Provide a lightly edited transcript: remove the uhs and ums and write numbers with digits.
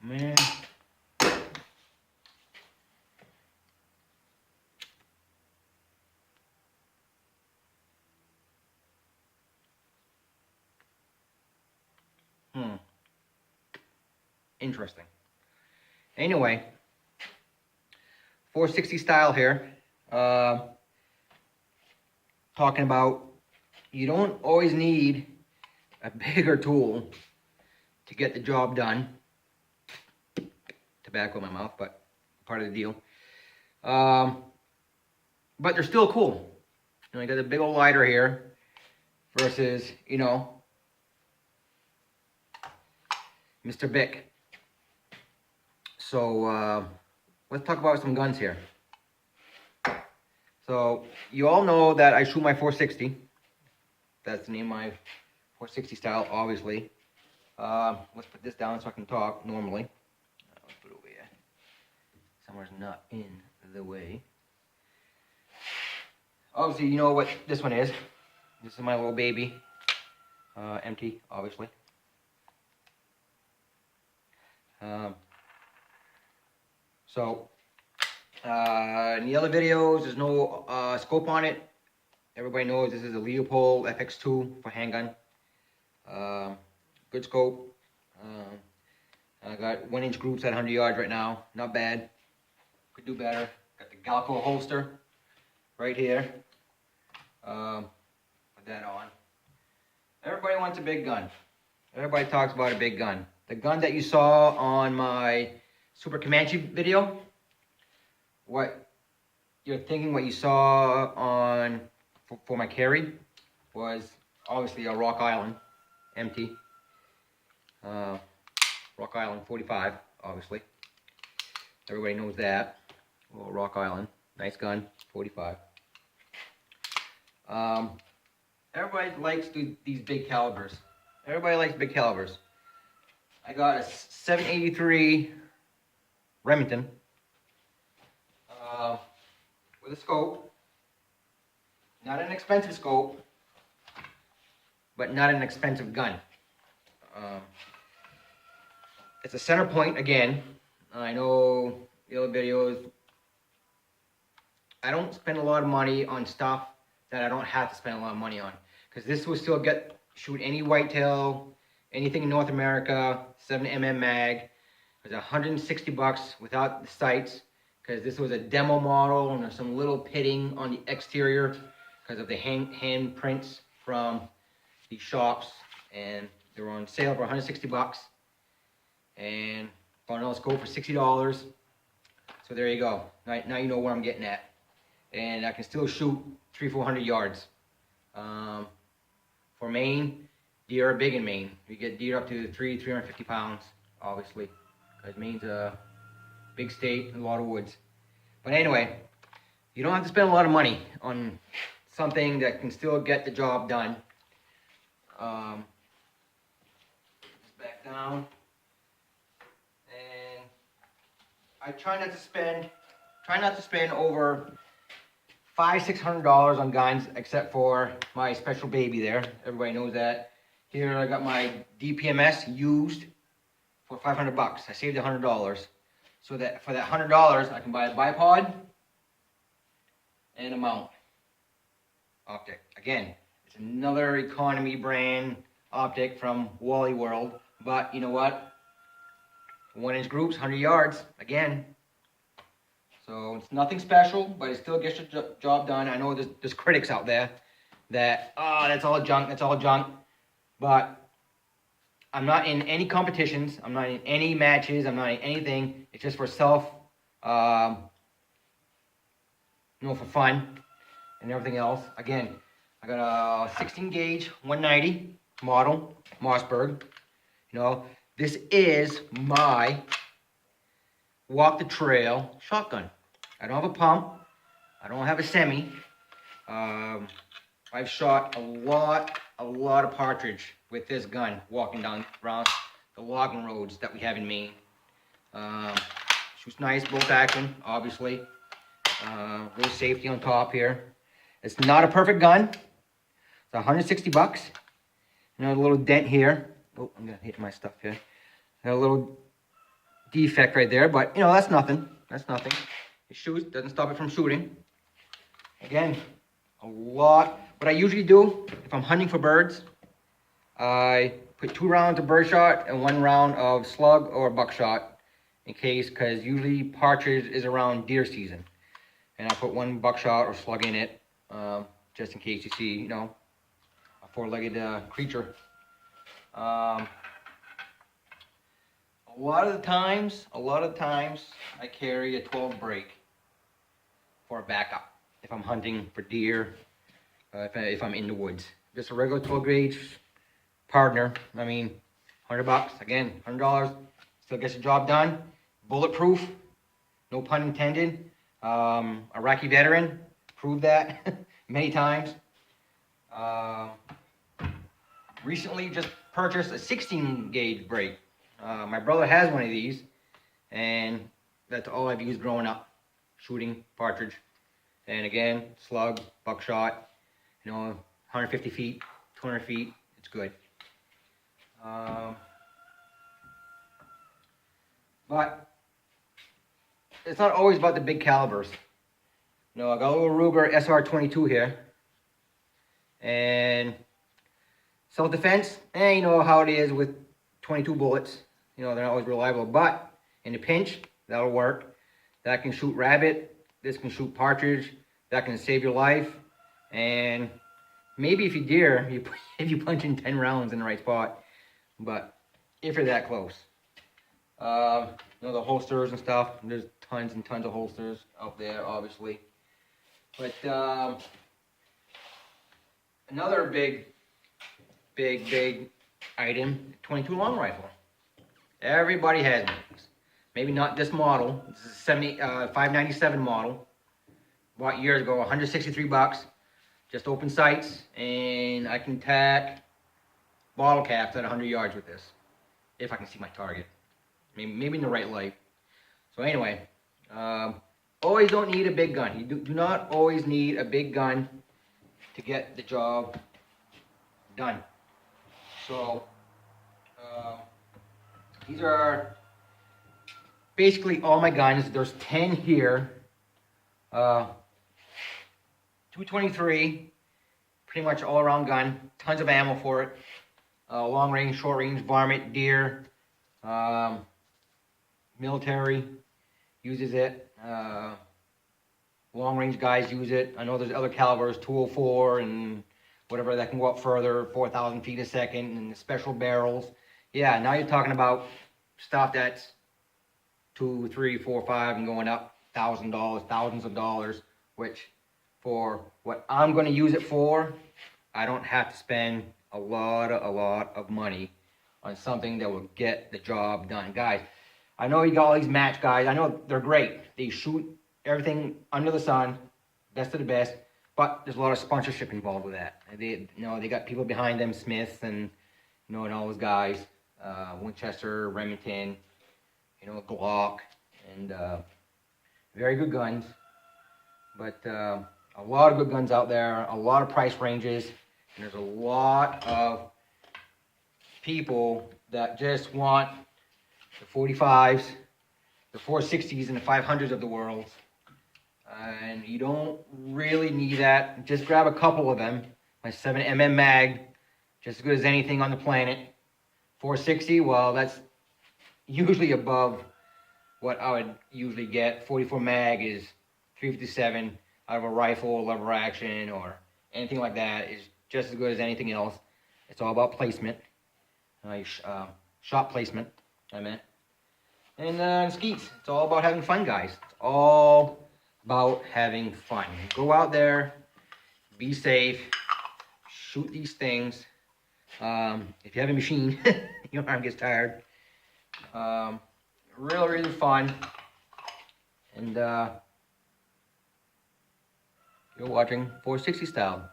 Man. Interesting. Anyway, 460 style here. Talking about you don't always need a bigger tool to get the job done. Tobacco in my mouth, but part of the deal. But they're still cool. You know, I got a big old lighter here versus, you know, Mr. Bic. So let's talk about some guns here. So you all know that I shoot my 460. That's the name of my 460 style, obviously. Let's put this down so I can talk normally. Let's put it over here. Somewhere's not in the way. Obviously, you know what this one is. This is my little baby. Empty, obviously. In the other videos, there's no scope on it. Everybody knows this is a Leupold FX2 for handgun. Good scope. I got 1-inch groups at 100 yards right now. Not bad. Could do better. Got the Galco holster right here. Put that on. Everybody wants a big gun. Everybody talks about a big gun. The gun that you saw on my Super Comanche video, what you're thinking, what you saw on for my carry was obviously a Rock Island, empty. Rock Island 45, obviously. Everybody knows that. Little Rock Island, nice gun, 45. Everybody likes these big calibers. Everybody likes big calibers. I got a 783 Remington with a scope. Not an expensive scope, but not an expensive gun. It's a center point again. I know the other videos, I don't spend a lot of money on stuff that I don't have to spend a lot of money on. Because this will still shoot any whitetail, anything in North America, 7mm mag. It's $160 without the sights. Because this was a demo model and there's some little pitting on the exterior because of the hand prints from these shops, and they were on sale for $160. And found another scope for $60. So there you go. Now you know what I'm getting at. And I can still shoot 300-400 yards. For Maine, deer are big in Maine. You get deer up to 350 pounds, obviously, because Maine's a big state and a lot of woods. But anyway, you don't have to spend a lot of money on something that can still get the job done. Back down. And I try not to spend over $500-600 on guns, except for my special baby there. Everybody knows that. Here I got my DPMS used for $500. I saved $100. So that for that $100, I can buy a bipod and a mount optic. Again, it's another economy brand optic from Wally World. But you know what? 1-inch groups, 100 yards, again. So it's nothing special, but it still gets the job done. I know there's critics out there that, oh, that's all junk, that's all junk. But I'm not in any competitions. I'm not in any matches. I'm not in anything. It's just for self, for fun and everything else. Again, I got a 16 gauge 190 model, Mossberg. You know, this is my walk the trail shotgun. I don't have a pump. I don't have a semi. I've shot a lot of partridge with this gun walking down around the logging roads that we have in Maine. Shoots nice, bolt action, obviously. Little safety on top here. It's not a perfect gun. It's $160. You know, a little dent here. Oh, I'm gonna hit my stuff here. Got a little defect right there, but you know, that's nothing. That's nothing. It shoots, doesn't stop it from shooting. Again, what I usually do if I'm hunting for birds, I put 2 rounds of birdshot and 1 round of slug or buckshot in case, because usually partridge is around deer season. And I put 1 buckshot or slug in it, just in case you see, you know, a 4-legged creature. A lot of the times, I carry a 12 break for a backup if I'm hunting for deer, if I'm in the woods. Just a regular 12 gauge partner. I mean, $100 again, $100 still gets the job done. Bulletproof, no pun intended. Iraqi veteran, proved that many times. Recently just purchased a 16 gauge break. My brother has one of these, and that's all I've used growing up, shooting partridge. And again, slug, buckshot, you know, 150 feet, 200 feet, it's good. But it's not always about the big calibers. You know, I got a little Ruger SR22 here, and self-defense, you know how it is with 22 bullets. You know, they're not always reliable, but in a pinch, that'll work. That can shoot rabbit, this can shoot partridge, that can save your life, and maybe if you deer, if you punch in 10 rounds in the right spot, but if you're that close. You know, the holsters and stuff, there's tons and tons of holsters out there, obviously. But another big item, 22 long rifle. Everybody has these. Maybe not this model. This is a 597 model. Bought years ago, $163. Just open sights, and I can tack bottle caps at 100 yards with this, if I can see my target. Maybe in the right light. So anyway, always don't need a big gun. You do not always need a big gun to get the job done. So these are basically all my guns. There's 10 here. 223, pretty much all around gun. Tons of ammo for it. Long range, short range, varmint, deer, military uses it. Long range guys use it. I know there's other calibers, 204 and whatever that can go up further, 4,000 feet a second, and the special barrels. Yeah, now you're talking about stuff that's $2, $3, $4, $5 and going up $1,000, thousands of dollars, which for what I'm going to use it for, I don't have to spend a lot of money on something that will get the job done. Guys, I know you got all these match guys. I know they're great. They shoot everything under the sun, best of the best, but there's a lot of sponsorship involved with that. They got people behind them, Smiths and and all those guys, Winchester, Remington, Glock, and very good guns. But a lot of good guns out there, a lot of price ranges, and there's a lot of people that just want the 45s, the 460s, and the 500s of the world. And you don't really need that. Just grab a couple of them. My 7mm mag, just as good as anything on the planet. 460, well, that's usually above what I would usually get. 44 mag is 357 out of a rifle, lever action, or anything like that is just as good as anything else. It's all about placement. Shot placement, I meant. And skeets, it's all about having fun, guys. It's all about having fun. Go out there, be safe, shoot these things. If you have a machine, your arm gets tired. Really fun. And you're watching 460 Style.